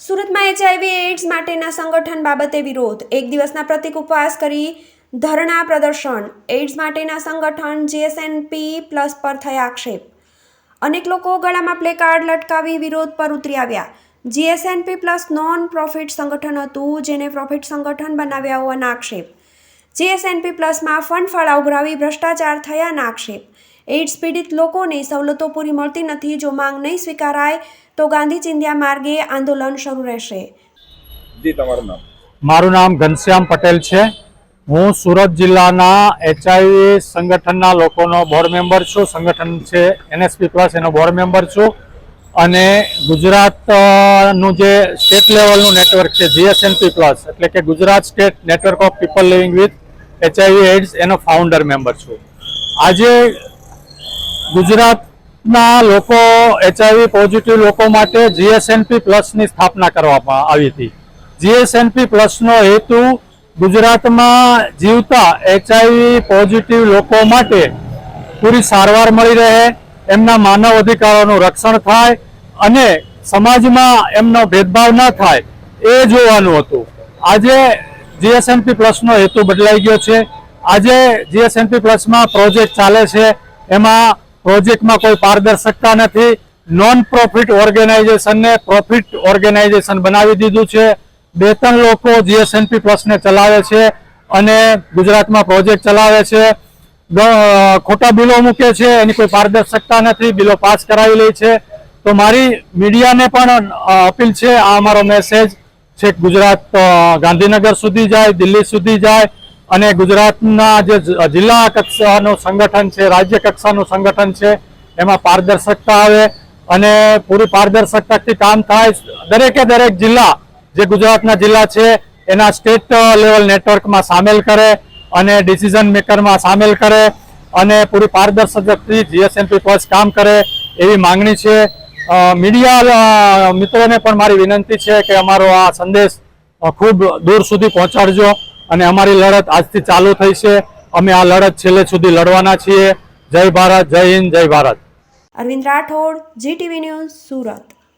સુરતમાં HIV AIDS માટેના સંગઠન બાબતે વિરોધ, એક દિવસના પ્રતિક ઉપવાસ કરી ધરણા પ્રદર્શન। એઇડ્સ માટેના સંગઠન GSNP+ પર થયા આક્ષેપ। અનેક લોકો ગળામાં પ્લેકાર્ડ લટકાવી વિરોધ પર ઉતરી આવ્યા। GSNP+ નોન પ્રોફિટ સંગઠન હતું, જેને પ્રોફિટ સંગઠન બનાવ્યા હોવાના આક્ષેપ। GSNP+માં ફંડ ફાળા ઉઘરાવી ભ્રષ્ટાચાર થયાના આક્ષેપ। એઇડ્સ પીડિત લોકોને સવલતો પૂરી મળતી નથી। જો માંગ નહીં સ્વીકારાય તો ગાંધી ચિંધ્યા માર્ગે આંદોલન શરૂ રહેશે। જી, તમારું નામ? મારું નામ ઘનશ્યામ પટેલ છે। હું સુરત જિલ્લાના એચઆઈવી સંગઠનના લોકોનો બોર્ડ મેમ્બર છું। સંગઠન છે NSP+, એનો બોર્ડ મેમ્બર છું। અને ગુજરાતનું જે સ્ટેટ લેવલનું નેટવર્ક છે GSNP+, એટલે કે Gujarat state network of people living with HIV AIDS, એનો ફાઉન્ડર મેમ્બર છું। આજે ગુજરાતના લોકો, એચઆઈવી પોઝિટિવ લોકો માટે GSNP+ની સ્થાપના કરવામાં આવી હતી। GSNP+નો હેતુ ગુજરાતમાં જીવતા એચઆઈવી પોઝિટિવ લોકો માટે પૂરી સારવાર મળી રહે, એમના માનવ અધિકારોનું રક્ષણ થાય અને સમાજમાં એમનો ભેદભાવ ન થાય, એ જોવાનું હતું। આજે GSNP+નો હેતુ બદલાઈ ગયો છે। આજે GSNP+માં પ્રોજેક્ટ ચાલે છે, એમાં પ્રોજેક્ટમાં કોઈ પારદર્શકતા નથી। નોન પ્રોફિટ ઓર્ગેનાઇઝેશનને પ્રોફિટ ઓર્ગેનાઇઝેશન બનાવી દીધું છે। 2-3 લોકો GSNP+ને ચલાવે છે અને ગુજરાતમાં પ્રોજેક્ટ ચલાવે છે, ખોટા બિલો મૂકે છે, એની કોઈ પારદર્શકતા નથી, બિલો પાસ કરાવી લે છે। તો મારી મીડિયાને પણ અપીલ છે, આ અમારો મેસેજ છેક ગુજરાત ગાંધીનગર સુધી જાય, દિલ્હી સુધી જાય અને ગુજરાતના જે જિલ્લા કક્ષાનું સંગઠન છે, રાજ્ય કક્ષાનું સંગઠન છે, એમાં પારદર્શકતા આવે અને પૂરી પારદર્શકતાથી કામ થાય। દરેક જિલ્લા, જે ગુજરાતના જિલ્લા છે, એના સ્ટેટ લેવલ નેટવર્કમાં સામેલ કરે અને ડિસિઝન મેકરમાં સામેલ કરે અને પૂરી પારદર્શકતાથી GSNP+ કામ કરે, એવી માંગણી છે। મીડિયા મિત્રોને પણ મારી વિનંતી છે કે અમારો આ સંદેશ ખૂબ દૂર સુધી પહોંચાડજો અને અમારી લડત આજથી ચાલુ થઈ છે। અમે આ લડત છેલ્લે સુધી લડવાના છીએ। જય ભારત, જય હિન્દ, જય ભારત। Arvind Rathod, GTV news, Surat.